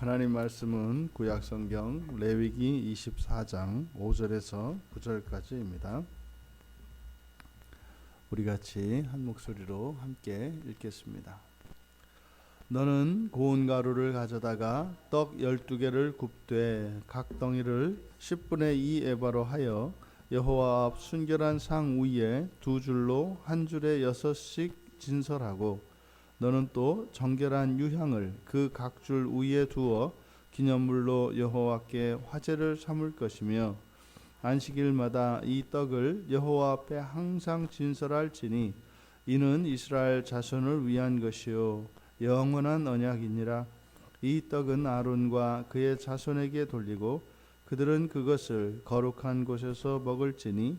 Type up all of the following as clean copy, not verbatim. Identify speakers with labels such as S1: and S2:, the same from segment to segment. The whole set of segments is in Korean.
S1: 하나님 말씀은 구약성경 레위기 24장 5절에서 9절까지입니다. 우리 같이 한 목소리로 함께 읽겠습니다. 너는 고운 가루를 가져다가 떡 12개를 굽되 각 덩이를 10분의 2 에바로 하여 여호와 앞 순결한 상 위에 두 줄로 한 줄에 6씩 진설하고 너는 또 정결한 유향을 그 각 줄 위에 두어 기념물로 여호와께 화제를 삼을 것이며 안식일마다 이 떡을 여호와 앞에 항상 진설할지니 이는 이스라엘 자손을 위한 것이요 영원한 언약이니라. 이 떡은 아론과 그의 자손에게 돌리고 그들은 그것을 거룩한 곳에서 먹을지니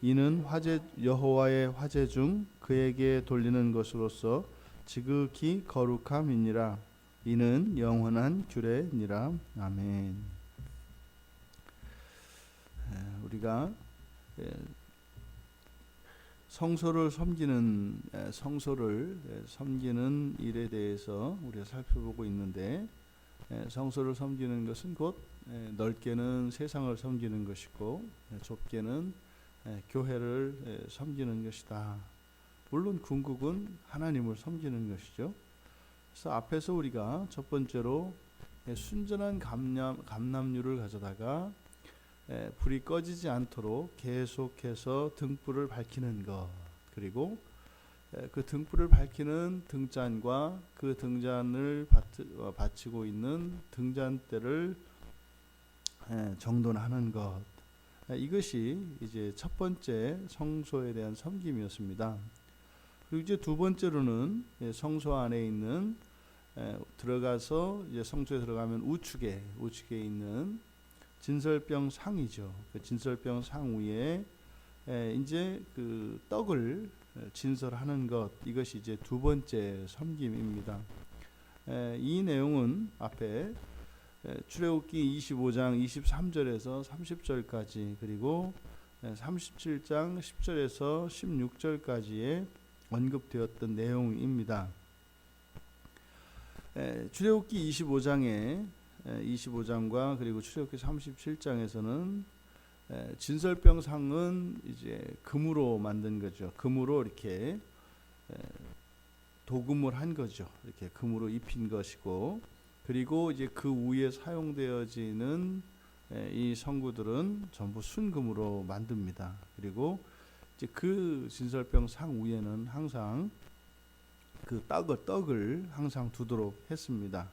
S1: 이는 화제 여호와의 화제 중 그에게 돌리는 것으로서 지극히 거룩함이니라. 이는 영원한 규례니라. 아멘. 우리가 성소를 섬기는 일에 대해서 우리가 살펴보고 있는데, 성소를 섬기는 것은 곧 넓게는 세상을 섬기는 것이고 좁게는 교회를 섬기는 것이다. 물론 궁극은 하나님을 섬기는 것이죠. 그래서 앞에서 우리가 첫 번째로 순전한 감람유를 가져다가 불이 꺼지지 않도록 계속해서 등불을 밝히는 것, 그리고 그 등불을 밝히는 등잔과 그 등잔을 받치고 있는 등잔대를 정돈하는 것, 이것이 이제 첫 번째 성소에 대한 섬김이었습니다. 그리고 이제 두 번째로는 성소 안에 있는 들어가서 이제 성소에 들어가면 우측에 있는 진설병 상이죠. 그 진설병 상 위에 이제 그 떡을 진설하는 것, 이것이 이제 두 번째 섬김입니다. 이 내용은 앞에 출애굽기 25장 23절에서 30절까지 그리고 37장 10절에서 16절까지에 언급되었던 내용입니다. 출애굽기 25장과 그리고 출애굽기 37장에서는 진설병 상은 이제 금으로 만든 거죠. 금으로 이렇게 도금을 한 거죠. 이렇게 금으로 입힌 것이고, 그리고 이제 그 위에 사용되어지는 이 성구들은 전부 순금으로 만듭니다. 그리고 이제 그 진설병 상 위에는 항상 그 떡을 항상 두도록 했습니다.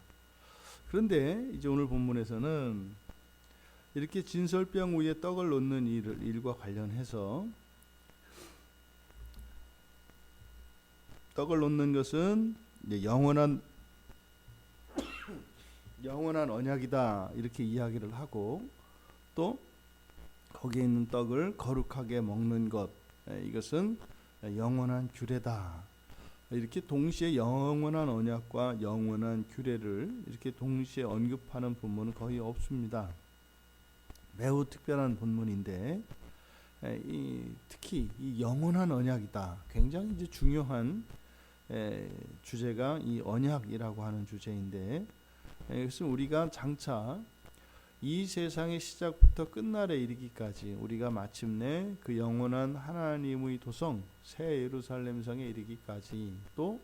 S1: 그런데 이제 오늘 본문에서는 이렇게 진설병 위에 떡을 놓는 일과 관련해서 떡을 놓는 것은 이제 영원한 언약이다, 이렇게 이야기를 하고, 또 거기에 있는 떡을 거룩하게 먹는 것, 이것은 영원한 규례다. 이렇게 동시에 영원한 언약과 영원한 규례를 이렇게 동시에 언급하는 본문은 거의 없습니다. 매우 특별한 본문인데, 특히 이 영원한 언약이다, 굉장히 이제 중요한 주제가 이 언약이라고 하는 주제인데, 그래서 우리가 장차 이 세상의 시작부터 끝날에 이르기까지 우리가 마침내 그 영원한 하나님의 도성 새 예루살렘 성에 이르기까지, 또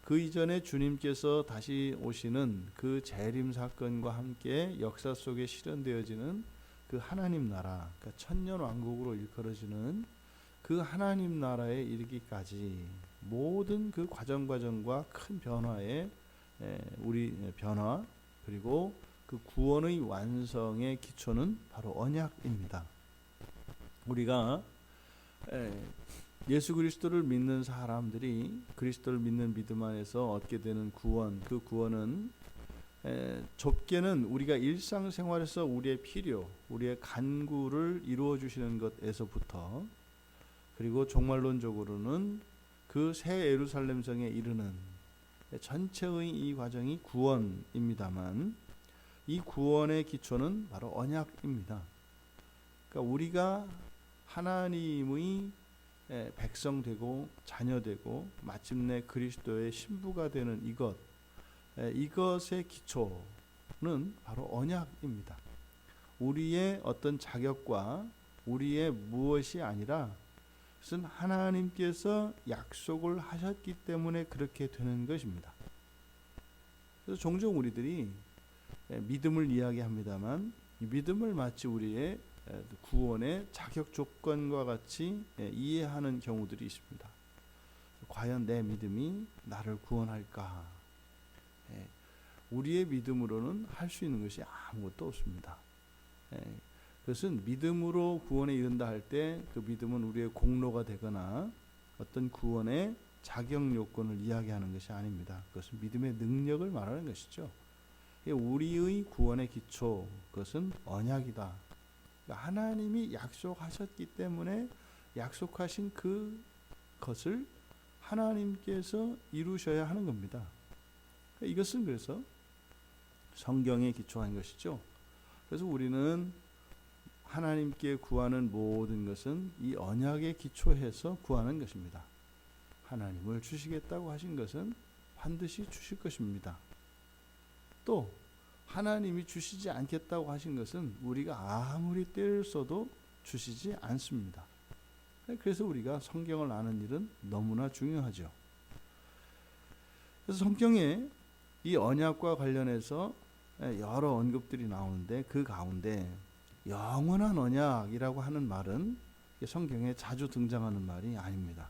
S1: 그 이전에 주님께서 다시 오시는 그 재림 사건과 함께 역사 속에 실현되어지는 그 하나님 나라, 그러니까 천년 왕국으로 일컬어지는 그 하나님 나라에 이르기까지 모든 그 과정과 큰 변화에 우리 변화, 그리고 그 구원의 완성의 기초는 바로 언약입니다. 우리가 예수 그리스도를 믿는 사람들이 그리스도를 믿는 믿음 안에서 얻게 되는 구원, 그 구원은 좁게는 우리가 일상생활에서 우리의 필요, 우리의 간구를 이루어 주시는 것에서부터, 그리고 종말론적으로는 그 새 예루살렘 성에 이르는 전체의 이 과정이 구원입니다만, 이 구원의 기초는 바로 언약입니다. 그러니까 우리가 하나님의 백성되고 자녀되고 마침내 그리스도의 신부가 되는 이것의 기초, 바로 언약입니다. 우리의 어떤 자격과 우리의 무엇이 아니라 그것은 하나님께서 약속을 하셨기 때문에 그렇게 되는 것입니다. 그래서 종종 우리들이 믿음을 이야기합니다만 이 믿음을 마치 우리의 구원의 자격 조건과 같이 이해하는 경우들이 있습니다. 과연 내 믿음이 나를 구원할까? 우리의 믿음으로는 할 수 있는 것이 아무것도 없습니다. 그것은 믿음으로 구원에 이른다 할 때 그 믿음은 우리의 공로가 되거나 어떤 구원의 자격 요건을 이야기하는 것이 아닙니다. 그것은 믿음의 능력을 말하는 것이죠. 우리의 구원의 기초, 그것은 언약이다. 하나님이 약속하셨기 때문에 약속하신 그것을 하나님께서 이루셔야 하는 겁니다. 이것은 그래서 성경에 기초한 것이죠. 그래서 우리는 하나님께 구하는 모든 것은 이 언약에 기초해서 구하는 것입니다. 하나님을 주시겠다고 하신 것은 반드시 주실 것입니다. 또 하나님이 주시지 않겠다고 하신 것은 우리가 아무리 때를 써도 주시지 않습니다. 그래서 우리가 성경을 아는 일은 너무나 중요하죠. 그래서 성경에 이 언약과 관련해서 여러 언급들이 나오는데 그 가운데 영원한 언약이라고 하는 말은 성경에 자주 등장하는 말이 아닙니다.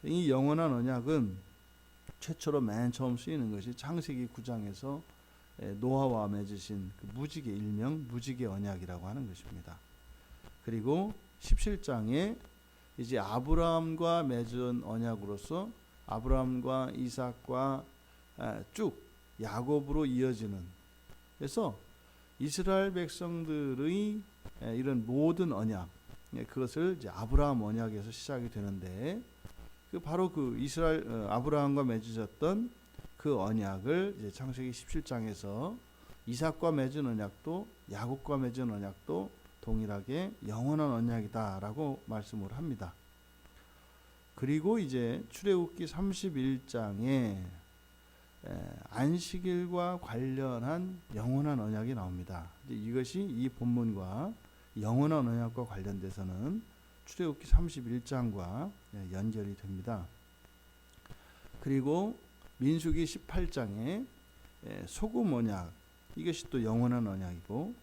S1: 이 영원한 언약은 최초로 맨 처음 쓰이는 것이 창세기 9장에서 노아와 맺으신 그 무지개 일명 무지개 언약이라고 하는 것입니다. 그리고 17장에 이제 아브라함과 맺은 언약으로서 아브라함과 이삭과 쭉 야곱으로 이어지는, 그래서 이스라엘 백성들의 이런 모든 언약, 그것을 이제 아브라함 언약에서 시작이 되는데 바로 그 이스라엘 아브라함과 맺으셨던 그 언약을 이제 창세기 17장에서 이삭과 맺은 언약도 야곱과 맺은 언약도 동일하게 영원한 언약이다라고 말씀을 합니다. 그리고 이제 출애굽기 31장에 안식일과 관련한 영원한 언약이 나옵니다. 이것이 이 본문과 영원한 언약과 관련돼서는 출애굽기 31장과 연결이 됩니다. 그리고 민수기 18장에 소금 언약, 이것이 또 영원한 언약이고,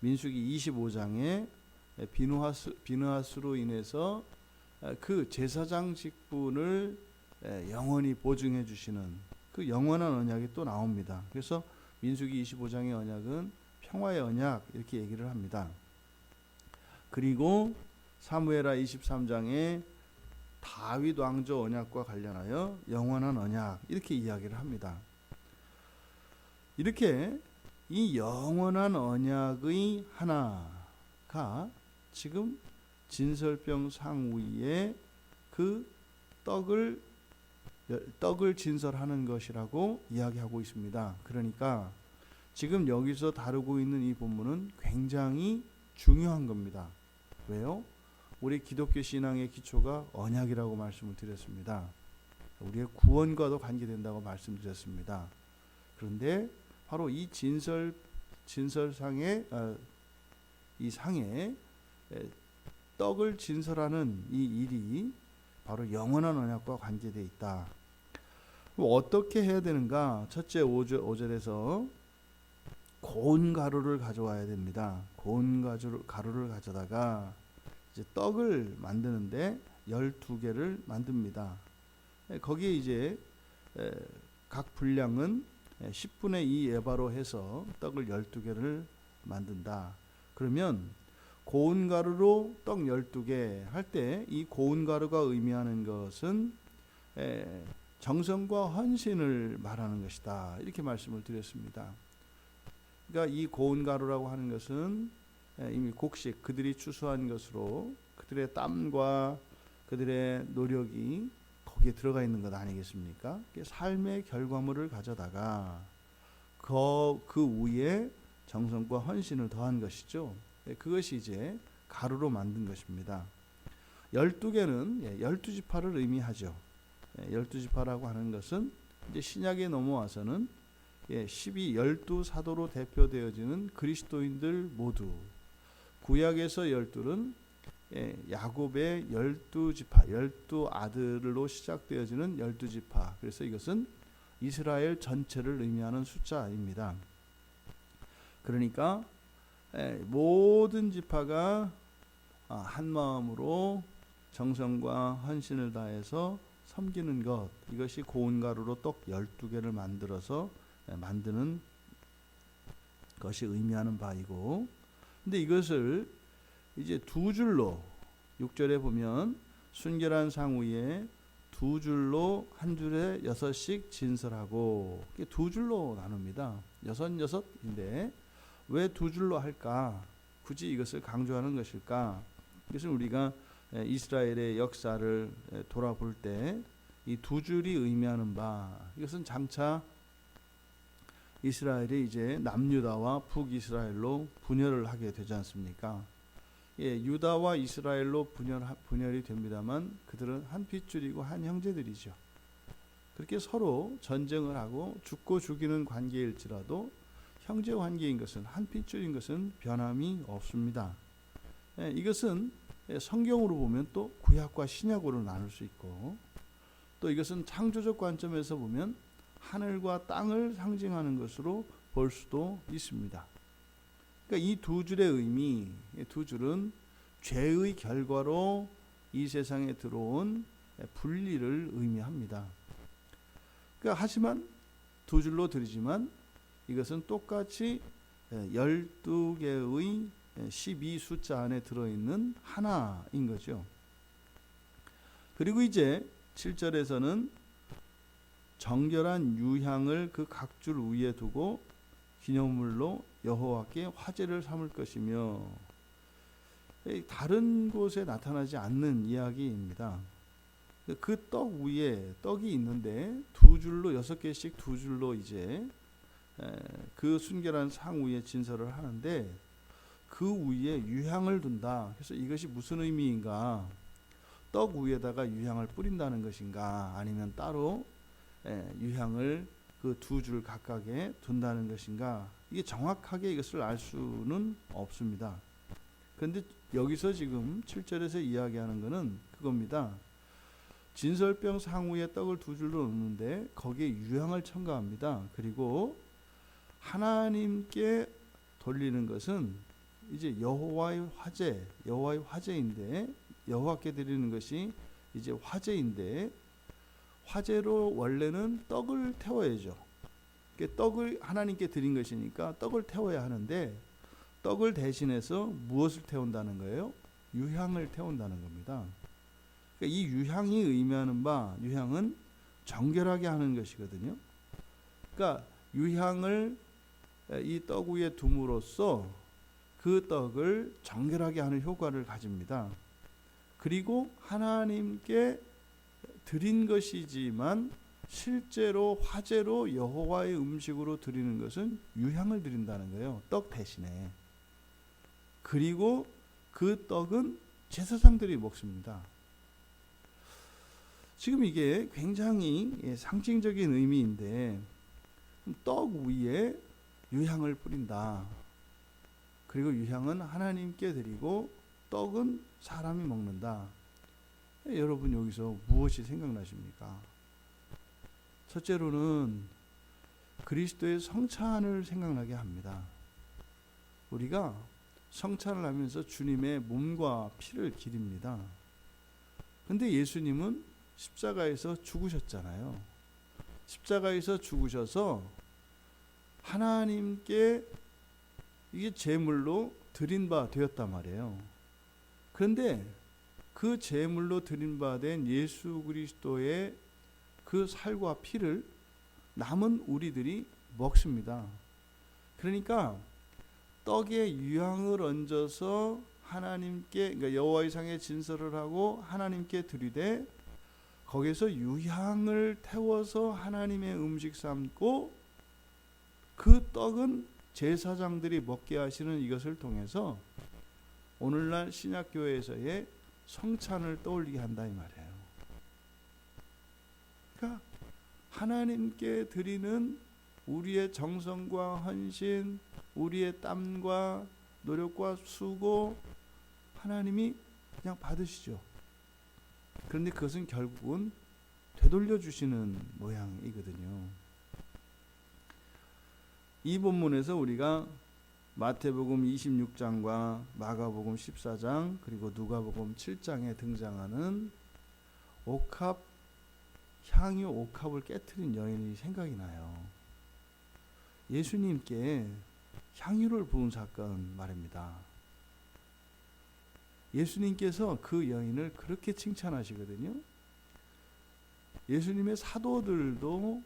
S1: 민수기 25장에 비느하스로 인해서 그 제사장 직분을 영원히 보증해 주시는 그 영원한 언약이 또 나옵니다. 그래서 민수기 25장의 언약은 평화의 언약 이렇게 얘기를 합니다. 그리고 사무엘하 23장에 다윗 왕조 언약과 관련하여 영원한 언약 이렇게 이야기를 합니다. 이렇게 이 영원한 언약의 하나가 지금 진설병 상위에 그 떡을 진설하는 것이라고 이야기하고 있습니다. 그러니까 지금 여기서 다루고 있는 이 본문은 굉장히 중요한 겁니다. 왜요? 우리 기독교 신앙의 기초가 언약이라고 말씀을 드렸습니다. 우리의 구원과도 관계된다고 말씀드렸습니다. 그런데 바로 이 진설상의 이 상에 떡을 진설하는 이 일이 바로 영원한 언약과 관계되어 있다. 어떻게 해야 되는가? 첫째 5절에서 고운 가루를 가져와야 됩니다. 고운 가루를 가져다가 이제 떡을 만드는데 12개를 만듭니다. 거기에 이제 각 분량은 10분의 2 에바로 해서 떡을 12개를 만든다. 그러면 고운 가루로 떡 12개 할 때 이 고운 가루가 의미하는 것은 정성과 헌신을 말하는 것이다. 이렇게 말씀을 드렸습니다. 그러니까 이 고운 가루라고 하는 것은 이미 곡식, 그들이 추수한 것으로 그들의 땀과 그들의 노력이 거기에 들어가 있는 것 아니겠습니까? 삶의 결과물을 가져다가 그 위에 정성과 헌신을 더한 것이죠. 그것이 이제 가루로 만든 것입니다. 12개는 12지파를 의미하죠. 12지파라고 하는 것은 이제 신약에 넘어와서는 12 사도로 대표되어지는 그리스도인들 모두, 구약에서 12는 야곱의 12지파, 12아들로 시작되어지는 12지파. 그래서 이것은 이스라엘 전체를 의미하는 숫자입니다. 그러니까 모든 지파가 한 마음으로 정성과 헌신을 다해서 섬기는 것, 이것이 고운 가루로 떡 12개를 만들어서 만드는 것이 의미하는 바이고, 근데 이것을 이제 두 줄로 6절에 보면 순결한 상 위에 두 줄로 한 줄에 6씩 진설하고, 두 줄로 나눕니다. 6인데 왜 두 줄로 할까? 굳이 이것을 강조하는 것일까? 이것은 우리가 이스라엘의 역사를 돌아볼 때 이 두 줄이 의미하는 바, 이것은 장차 이스라엘이 이제 남유다와 북이스라엘로 분열을 하게 되지 않습니까? 유다와 이스라엘로 분열이 됩니다만 그들은 한 핏줄이고 한 형제들이죠. 그렇게 서로 전쟁을 하고 죽고 죽이는 관계일지라도 형제 관계인 것은, 한 핏줄인 것은 변함이 없습니다. 이것은 성경으로 보면 또 구약과 신약으로 나눌 수 있고, 또 이것은 창조적 관점에서 보면 하늘과 땅을 상징하는 것으로 볼 수도 있습니다. 그러니까 이 두 줄의 의미, 두 줄은 죄의 결과로 이 세상에 들어온 분리를 의미합니다. 그러니까 하지만 두 줄로 드리지만 이것은 똑같이 12개의 12 숫자 안에 들어있는 하나인 거죠. 그리고 이제 7절에서는 정결한 유향을 그 각 줄 위에 두고 기념물로 여호와께 화제를 삼을 것이며, 다른 곳에 나타나지 않는 이야기입니다. 그 떡 위에 떡이 있는데 두 줄로 6개씩 두 줄로 이제 그 순결한 상 위에 진설을 하는데 그 위에 유향을 둔다. 그래서 이것이 무슨 의미인가? 떡 위에다가 유향을 뿌린다는 것인가? 아니면 따로 유향을 그 두 줄 각각에 둔다는 것인가? 이게 정확하게 이것을 알 수는 없습니다. 그런데 여기서 지금 7절에서 이야기하는 것은 그겁니다. 진설병 상위에 떡을 두 줄로 놓는데 거기에 유향을 첨가합니다. 그리고 하나님께 돌리는 것은 이제 여호와의 화제인데, 여호와께 드리는 것이 이제 화제인데, 화제로 원래는 떡을 태워야죠. 떡을 하나님께 드린 것이니까 떡을 태워야 하는데, 떡을 대신해서 무엇을 태운다는 거예요? 유향을 태운다는 겁니다. 그러니까 이 유향이 의미하는 바, 유향은 정결하게 하는 것이거든요. 그러니까 유향을 이 떡 위에 둠으로써 그 떡을 정결하게 하는 효과를 가집니다. 그리고 하나님께 드린 것이지만 실제로 화제로 여호와의 음식으로 드리는 것은 유향을 드린다는 거예요. 떡 대신에. 그리고 그 떡은 제사장들이 먹습니다. 지금 이게 굉장히 상징적인 의미인데, 떡 위에 유향을 뿌린다. 그리고 유향은 하나님께 드리고 떡은 사람이 먹는다. 여러분 여기서 무엇이 생각나십니까? 첫째로는 그리스도의 성찬을 생각나게 합니다. 우리가 성찬을 하면서 주님의 몸과 피를 기립니다. 근데 예수님은 십자가에서 죽으셨잖아요. 십자가에서 죽으셔서 하나님께 이게 제물로 드린 바 되었단 말이에요. 그런데 그 제물로 드린 바 된 예수 그리스도의 그 살과 피를 남은 우리들이 먹습니다. 그러니까 떡에 유향을 얹어서 하나님께, 그러니까 여호와의 상에 진설을 하고 하나님께 드리되 거기서 유향을 태워서 하나님의 음식 삼고 그 떡은 제사장들이 먹게 하시는 이것을 통해서 오늘날 신약교회에서의 성찬을 떠올리게 한다 이 말이에요. 그러니까 하나님께 드리는 우리의 정성과 헌신, 우리의 땀과 노력과 수고 하나님이 그냥 받으시죠. 그런데 그것은 결국은 되돌려 주시는 모양이거든요. 이 본문에서 우리가 마태복음 26장과 마가복음 14장 그리고 누가복음 7장에 등장하는 향유 옥합을 깨트린 여인이 생각이 나요. 예수님께 향유를 부은 사건 말입니다. 예수님께서 그 여인을 그렇게 칭찬하시거든요. 예수님의 사도들도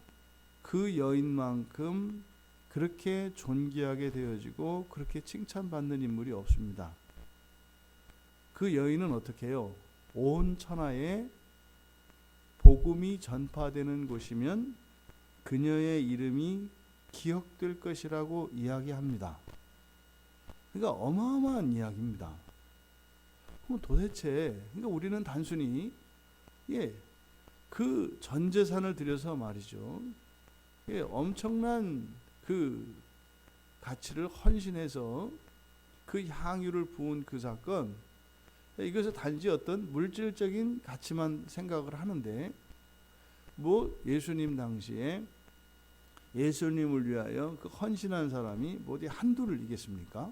S1: 그 여인만큼 그렇게 존귀하게 되어지고 그렇게 칭찬받는 인물이 없습니다. 그 여인은 어떻게 해요? 온 천하에 복음이 전파되는 곳이면 그녀의 이름이 기억될 것이라고 이야기합니다. 그러니까 어마어마한 이야기입니다. 그럼 도대체 그러니까 우리는 단순히 그 전 재산을 들여서 말이죠. 엄청난 그 가치를 헌신해서 그 향유를 부은 그 사건, 이것을 단지 어떤 물질적인 가치만 생각을 하는데 예수님 당시에 예수님을 위하여 그 헌신한 사람이 어디 한두를 이겠습니까?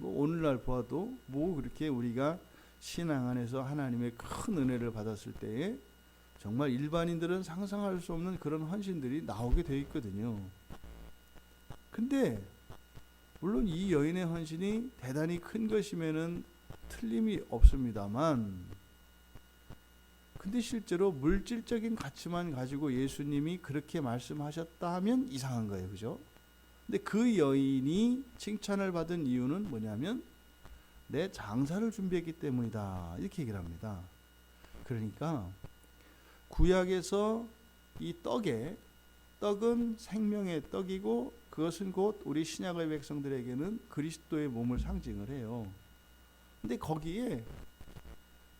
S1: 오늘날 보아도 그렇게 우리가 신앙 안에서 하나님의 큰 은혜를 받았을 때에 정말 일반인들은 상상할 수 없는 그런 헌신들이 나오게 되어 있거든요. 근데 물론 이 여인의 헌신이 대단히 큰 것이면은 틀림이 없습니다만, 근데 실제로 물질적인 가치만 가지고 예수님이 그렇게 말씀하셨다 하면 이상한 거예요. 그죠? 근데 그 여인이 칭찬을 받은 이유는 뭐냐면 내 장사를 준비했기 때문이다. 이렇게 얘기를 합니다. 그러니까 구약에서 이 떡은 생명의 떡이고 그것은 곧 우리 신약의 백성들에게는 그리스도의 몸을 상징을 해요. 근데 거기에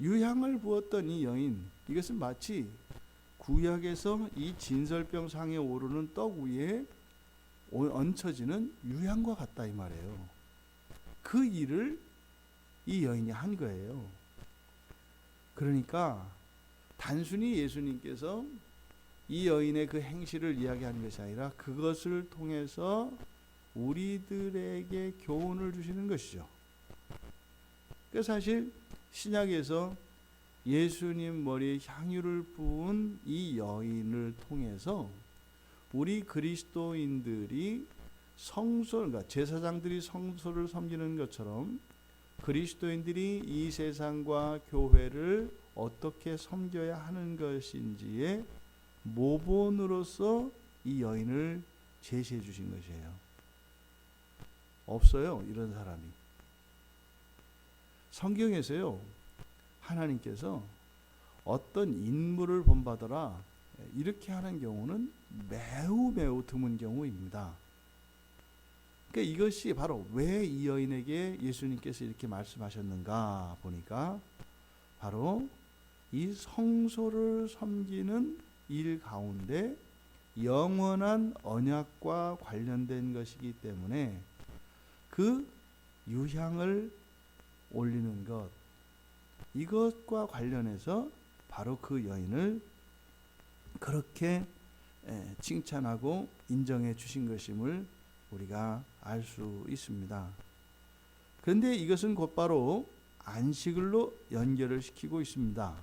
S1: 유향을 부었던 이 여인, 이것은 마치 구약에서 이 진설병 상에 오르는 떡 위에 얹혀지는 유향과 같다 이 말이에요. 그 일을 이 여인이 한 거예요. 그러니까 단순히 예수님께서 이 여인의 그 행실을 이야기하는 것이 아니라 그것을 통해서 우리들에게 교훈을 주시는 것이죠. 그래서 사실 신약에서 예수님 머리에 향유를 부은 이 여인을 통해서 우리 그리스도인들이 그러니까 제사장들이 성소를 섬기는 것처럼 그리스도인들이 이 세상과 교회를 어떻게 섬겨야 하는 것인지의 모본으로서 이 여인을 제시해 주신 것이에요. 없어요, 이런 사람이. 성경에서요, 하나님께서 어떤 인물을 본받아라 이렇게 하는 경우는 매우 드문 경우입니다. 그러니까 이것이 바로 왜 이 여인에게 예수님께서 이렇게 말씀하셨는가 보니까 바로 이 성소를 섬기는 일 가운데 영원한 언약과 관련된 것이기 때문에 그 유향을 올리는 것, 이것과 관련해서 바로 그 여인을 그렇게 칭찬하고 인정해 주신 것임을 우리가 알 수 있습니다. 그런데 이것은 곧바로 안식일로 연결을 시키고 있습니다.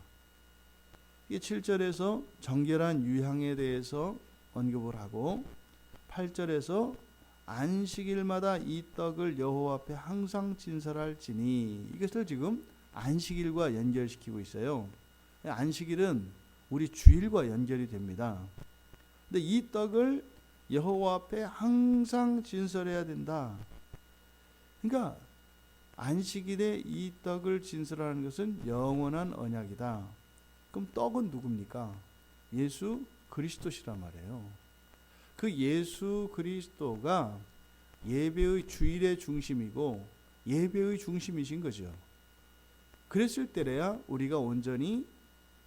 S1: 이 7절에서 정결한 유향에 대해서 언급을 하고 8절에서 안식일마다 이 떡을 여호와 앞에 항상 진설할지니, 이것을 지금 안식일과 연결시키고 있어요. 안식일은 우리 주일과 연결이 됩니다. 근데 이 떡을 여호와 앞에 항상 진설해야 된다. 그러니까 안식일에 이 떡을 진설하는 것은 영원한 언약이다. 그럼 떡은 누굽니까? 예수 그리스도시란 말이에요. 그 예수 그리스도가 예배의 주일의 중심이고 예배의 중심이신 거죠. 그랬을 때래야 우리가 온전히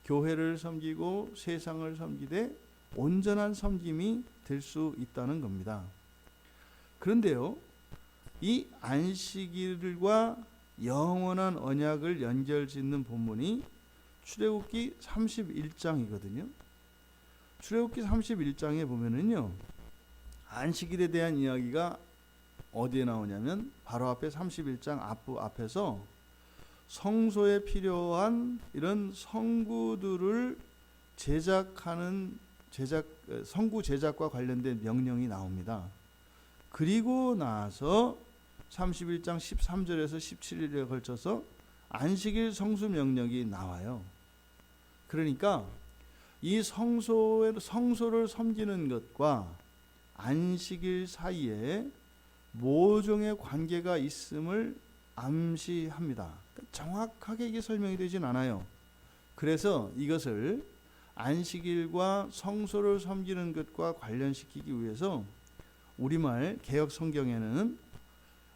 S1: 교회를 섬기고 세상을 섬기되 온전한 섬김이 될 수 있다는 겁니다. 그런데요, 이 안식일과 영원한 언약을 연결짓는 본문이 출애굽기 31장이거든요. 출애굽기 31장에 보면은요, 안식일에 대한 이야기가 어디에 나오냐면 바로 앞에 31장 앞에서 성소에 필요한 이런 성구들을 성구 제작과 관련된 명령이 나옵니다. 그리고 나서 31장 13절에서 17일에 걸쳐서 안식일 성수 명령이 나와요. 그러니까 이 성소를 섬기는 것과 안식일 사이에 모종의 관계가 있음을 암시합니다. 정확하게 이게 설명이 되진 않아요. 그래서 이것을 안식일과 성소를 섬기는 것과 관련시키기 위해서 우리말 개역 성경에는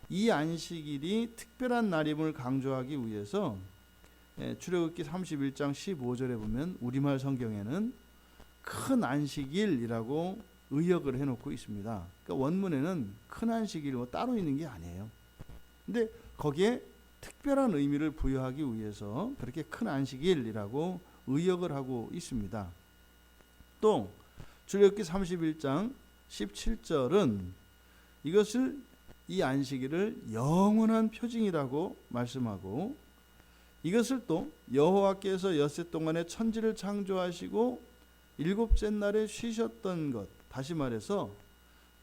S1: 이 안식일이 특별한 날임을 강조하기 위해서 출애굽기 31장 15절에 보면 우리말 성경에는 큰 안식일이라고 의역을 해놓고 있습니다. 그러니까 원문에는 큰 안식일 따로 있는 게 아니에요. 근데 거기에 특별한 의미를 부여하기 위해서 그렇게 큰 안식일이라고 의역을 하고 있습니다. 또 출애굽기 31장 17절은 이것을 이 안식일을 영원한 표징이라고 말씀하고, 이것을 또 여호와께서 엿새 동안에 천지를 창조하시고 일곱째 날에 쉬셨던 것, 다시 말해서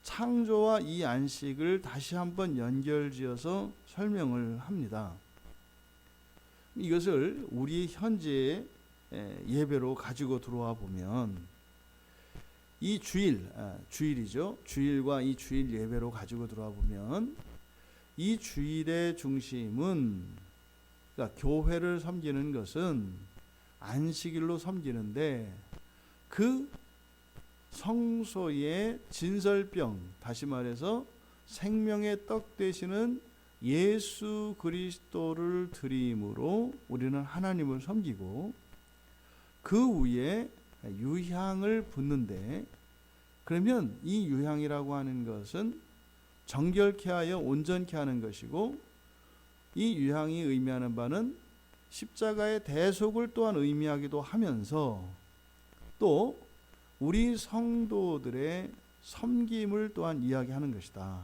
S1: 창조와 이 안식을 다시 한번 연결지어서 설명을 합니다. 이것을 우리 현재의 예배로 가지고 들어와 보면 이 주일이죠. 주일과 이 주일 예배로 가지고 들어와 보면 이 주일의 중심은, 그러니까 교회를 섬기는 것은 안식일로 섬기는데 그 성소의 진설병, 다시 말해서 생명의 떡 되시는 예수 그리스도를 드림으로 우리는 하나님을 섬기고, 그 위에 유향을 붓는데, 그러면 이 유향이라고 하는 것은 정결케 하여 온전케 하는 것이고, 이 유향이 의미하는 바는 십자가의 대속을 또한 의미하기도 하면서 또 우리 성도들의 섬김을 또한 이야기하는 것이다.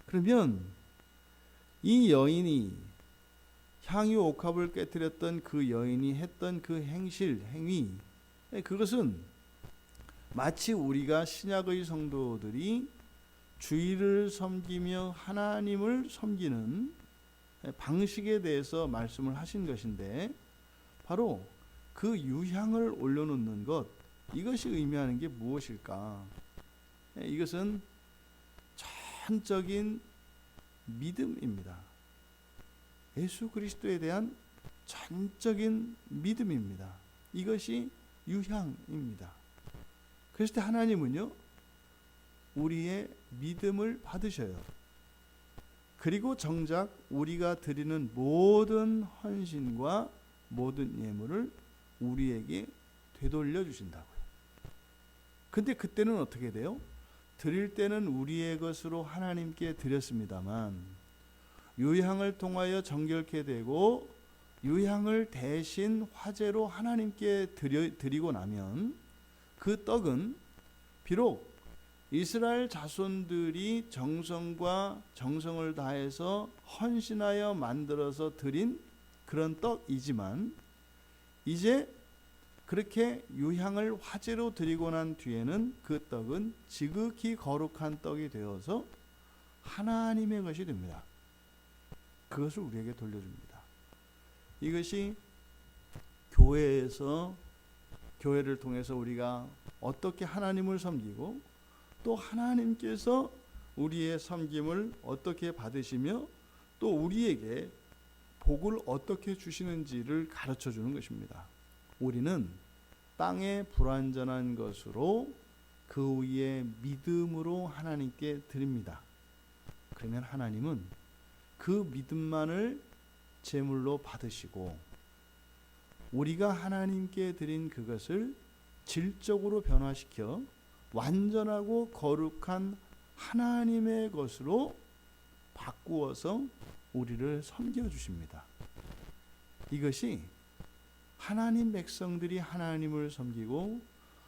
S1: 그러면 이 여인이 향유 옥합을 깨뜨렸던 그 여인이 했던 그 행위, 그것은 마치 우리가 신약의 성도들이 주일을 섬기며 하나님을 섬기는 방식에 대해서 말씀을 하신 것인데, 바로 그 유향을 올려놓는 것, 이것이 의미하는 게 무엇일까? 이것은 전적인 믿음입니다. 예수 그리스도에 대한 전적인 믿음입니다. 이것이 유향입니다. 그랬을 때 하나님은요, 우리의 믿음을 받으셔요. 그리고 정작 우리가 드리는 모든 헌신과 모든 예물을 우리에게 되돌려 주신다고요. 근데 그때는 어떻게 돼요? 드릴 때는 우리의 것으로 하나님께 드렸습니다만, 유향을 통하여 정결케 되고 유향을 대신 화제로 하나님께 드리고 나면 그 떡은 비록 이스라엘 자손들이 정성과 정성을 다해서 헌신하여 만들어서 드린 그런 떡이지만, 이제 그렇게 유향을 화제로 드리고 난 뒤에는 그 떡은 지극히 거룩한 떡이 되어서 하나님의 것이 됩니다. 그것을 우리에게 돌려줍니다. 이것이 교회를 통해서 우리가 어떻게 하나님을 섬기고 또 하나님께서 우리의 섬김을 어떻게 받으시며 또 우리에게 복을 어떻게 주시는지를 가르쳐 주는 것입니다. 우리는 땅에 불완전한 것으로 그 위에 믿음으로 하나님께 드립니다. 그러면 하나님은 그 믿음만을 제물로 받으시고 우리가 하나님께 드린 그것을 질적으로 변화시켜 완전하고 거룩한 하나님의 것으로 바꾸어서 우리를 섬겨주십니다. 이것이 하나님 백성들이 하나님을 섬기고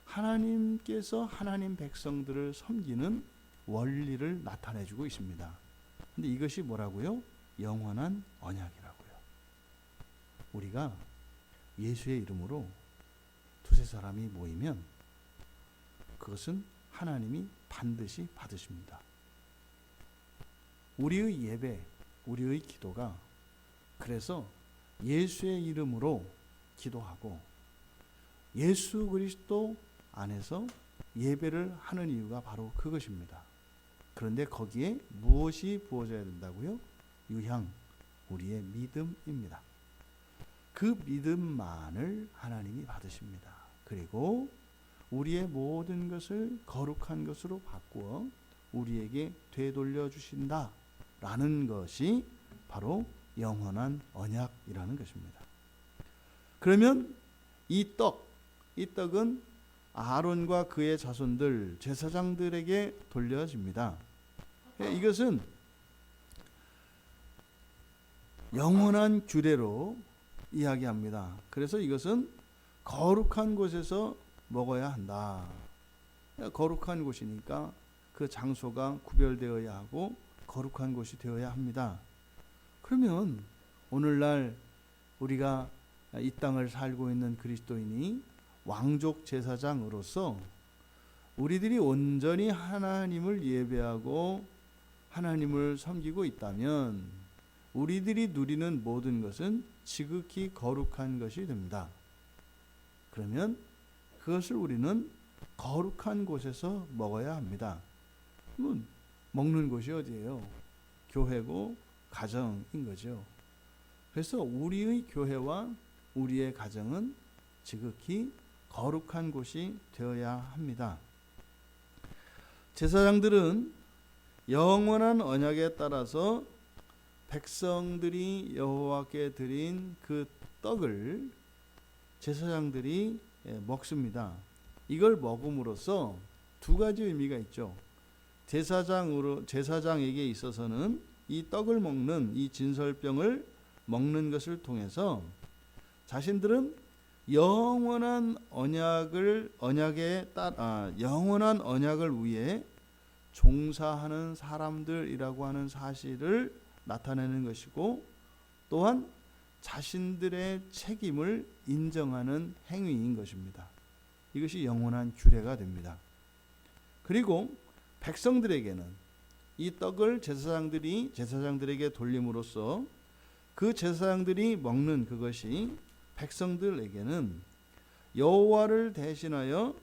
S1: 하나님께서 하나님 백성들을 섬기는 원리를 나타내주고 있습니다. 근데 이것이 뭐라고요? 영원한 언약이라고요. 우리가 예수의 이름으로 두세 사람이 모이면 그것은 하나님이 반드시 받으십니다. 우리의 예배, 우리의 기도가 그래서 예수의 이름으로 기도하고 예수 그리스도 안에서 예배를 하는 이유가 바로 그것입니다. 그런데 거기에 무엇이 부어져야 된다고요? 유향, 우리의 믿음입니다. 그 믿음만을 하나님이 받으십니다. 그리고 우리의 모든 것을 거룩한 것으로 바꾸어 우리에게 되돌려 주신다라는 것이 바로 영원한 언약이라는 것입니다. 그러면 이 떡은 아론과 그의 자손들, 제사장들에게 돌려집니다. 이것은 영원한 규례로 이야기합니다. 그래서 이것은 거룩한 곳에서 먹어야 한다. 거룩한 곳이니까 그 장소가 구별되어야 하고 거룩한 곳이 되어야 합니다. 그러면 오늘날 우리가 이 땅을 살고 있는 그리스도인이 왕족 제사장으로서 우리들이 온전히 하나님을 예배하고 하나님을 섬기고 있다면 우리들이 누리는 모든 것은 지극히 거룩한 것이 됩니다. 그러면 그것을 우리는 거룩한 곳에서 먹어야 합니다. 먹는 곳이 어디예요? 교회고 가정인 거죠. 그래서 우리의 교회와 우리의 가정은 지극히 거룩한 곳이 되어야 합니다. 제사장들은 영원한 언약에 따라서 백성들이 여호와께 드린 그 떡을 제사장들이 먹습니다. 이걸 먹음으로써 두 가지 의미가 있죠. 제사장에게 있어서는 이 떡을 먹는 이 진설병을 먹는 것을 통해서 자신들은 영원한 언약을 위해 종사하는 사람들이라고 하는 사실을 나타내는 것이고 또한 자신들의 책임을 인정하는 행위인 것입니다. 이것이 영원한 규례가 됩니다. 그리고 백성들에게는 이 떡을 제사장들에게 돌림으로써 그 제사장들이 먹는 그것이 백성들에게는 여호와를 대신하여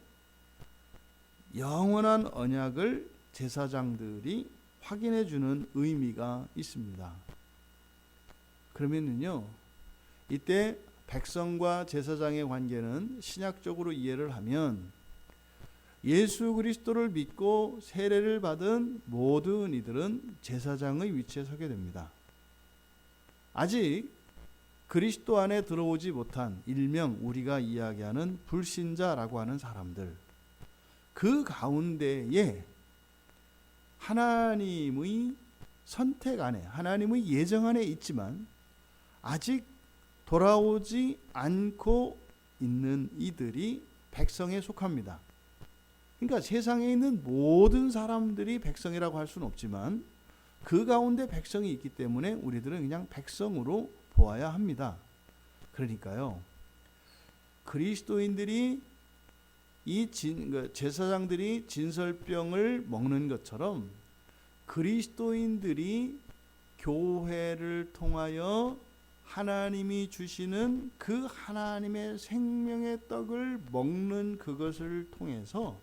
S1: 영원한 언약을 제사장들이 확인해 주는 의미가 있습니다. 그러면은요, 이때 백성과 제사장의 관계는 신약적으로 이해를 하면 예수 그리스도를 믿고 세례를 받은 모든 이들은 제사장의 위치에 서게 됩니다. 아직 그리스도 안에 들어오지 못한 일명 우리가 이야기하는 불신자라고 하는 사람들, 그 가운데에 하나님의 선택 안에, 하나님의 예정 안에 있지만 아직 돌아오지 않고 있는 이들이 백성에 속합니다. 그러니까 세상에 있는 모든 사람들이 백성이라고 할 수는 없지만 그 가운데 백성이 있기 때문에 우리들은 그냥 백성으로 보아야 합니다. 그러니까요, 그리스도인들이 제사장들이 진설병을 먹는 것처럼 그리스도인들이 교회를 통하여 하나님이 주시는 그 하나님의 생명의 떡을 먹는 그것을 통해서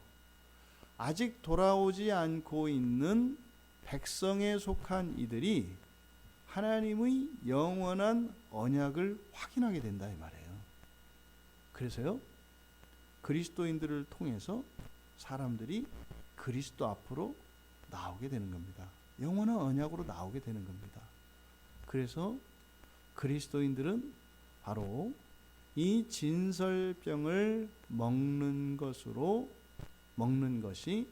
S1: 아직 돌아오지 않고 있는 백성에 속한 이들이 하나님의 영원한 언약을 확인하게 된다 이 말이에요. 그래서요, 그리스도인들을 통해서 사람들이 그리스도 앞으로 나오게 되는 겁니다. 영원한 언약으로 나오게 되는 겁니다. 그래서 그리스도인들은 바로 이 진설병을 먹는 것이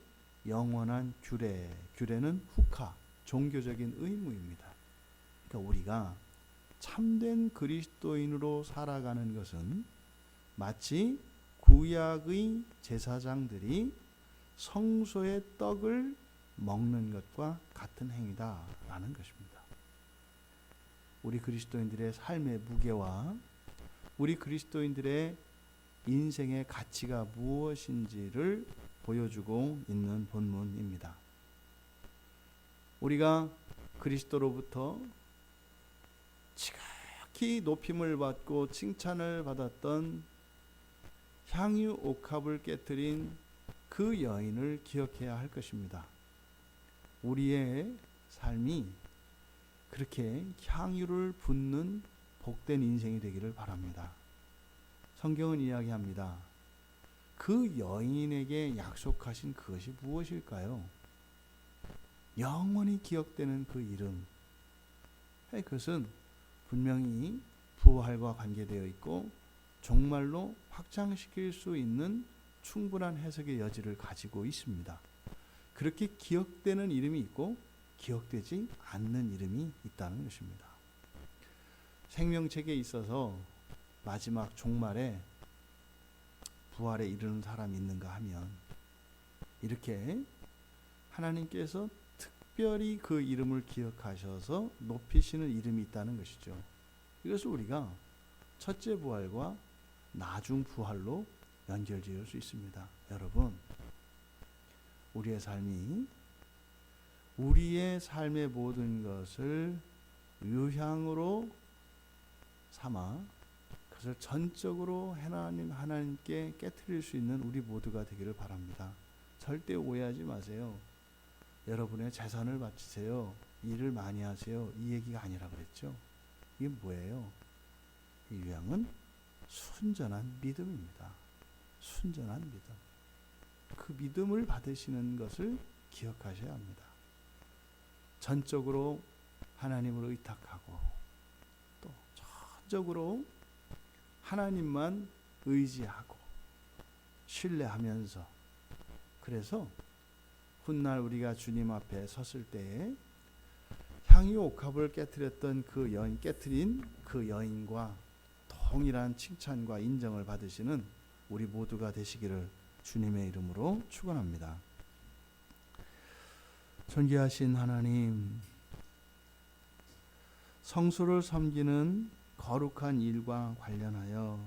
S1: 영원한 규례는 후카, 종교적인 의무입니다. 그러니까 우리가 참된 그리스도인으로 살아가는 것은 마치 구약의 제사장들이 성소의 떡을 먹는 것과 같은 행위다라는 것입니다. 우리 그리스도인들의 삶의 무게와 우리 그리스도인들의 인생의 가치가 무엇인지를 보여주고 있는 본문입니다. 우리가 그리스도로부터 지극히 높임을 받고 칭찬을 받았던 향유 옥합을 깨뜨린 그 여인을 기억해야 할 것입니다. 우리의 삶이 그렇게 향유를 붓는 복된 인생이 되기를 바랍니다. 성경은 이야기합니다. 그 여인에게 약속하신 그것이 무엇일까요? 영원히 기억되는 그 이름. 그것은 분명히 부활과 관계되어 있고 정말로 확장시킬 수 있는 충분한 해석의 여지를 가지고 있습니다. 그렇게 기억되는 이름이 있고 기억되지 않는 이름이 있다는 것입니다. 생명책에 있어서 마지막 종말에 부활에 이르는 사람이 있는가 하면 이렇게 하나님께서 특별히 그 이름을 기억하셔서 높이시는 이름이 있다는 것이죠. 이것을 우리가 첫째 부활과 나중 부활로 연결지을 수 있습니다. 여러분, 우리의 삶의 모든 것을 유향으로 삼아 그것을 전적으로 하나님께 깨트릴 수 있는 우리 모두가 되기를 바랍니다. 절대 오해하지 마세요. 여러분의 재산을 바치세요. 일을 많이 하세요. 이 얘기가 아니라 그랬죠. 이게 뭐예요? 이 유향은 순전한 믿음입니다. 순전한 믿음. 그 믿음을 받으시는 것을 기억하셔야 합니다. 전적으로 하나님을 의탁하고 또 전적으로 하나님만 의지하고 신뢰하면서, 그래서 훗날 우리가 주님 앞에 섰을 때에 향유 옥합을 깨뜨린 그 여인과 동일한 칭찬과 인정을 받으시는 우리 모두가 되시기를 주님의 이름으로 축원합니다. 존귀하신 하나님, 성소를 섬기는 거룩한 일과 관련하여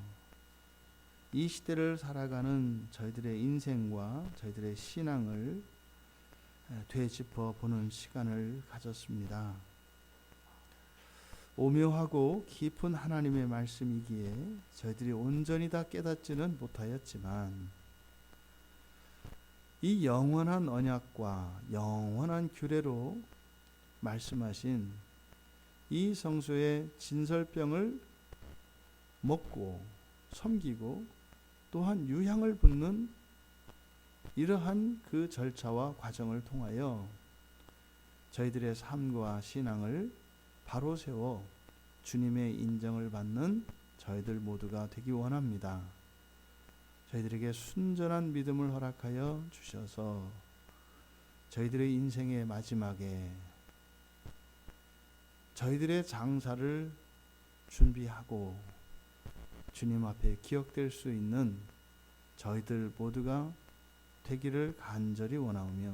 S1: 이 시대를 살아가는 저희들의 인생과 저희들의 신앙을 되짚어 보는 시간을 가졌습니다. 오묘하고 깊은 하나님의 말씀이기에 저희들이 온전히 다 깨닫지는 못하였지만 이 영원한 언약과 영원한 규례로 말씀하신 이 성소의 진설병을 먹고 섬기고 또한 유향을 붓는 이러한 그 절차와 과정을 통하여 저희들의 삶과 신앙을 바로 세워 주님의 인정을 받는 저희들 모두가 되기 원합니다. 저희들에게 순전한 믿음을 허락하여 주셔서 저희들의 인생의 마지막에 저희들의 장사를 준비하고 주님 앞에 기억될 수 있는 저희들 모두가 되기를 간절히 원하오며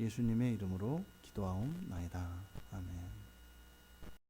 S1: 예수님의 이름으로 기도하옵나이다. 아멘.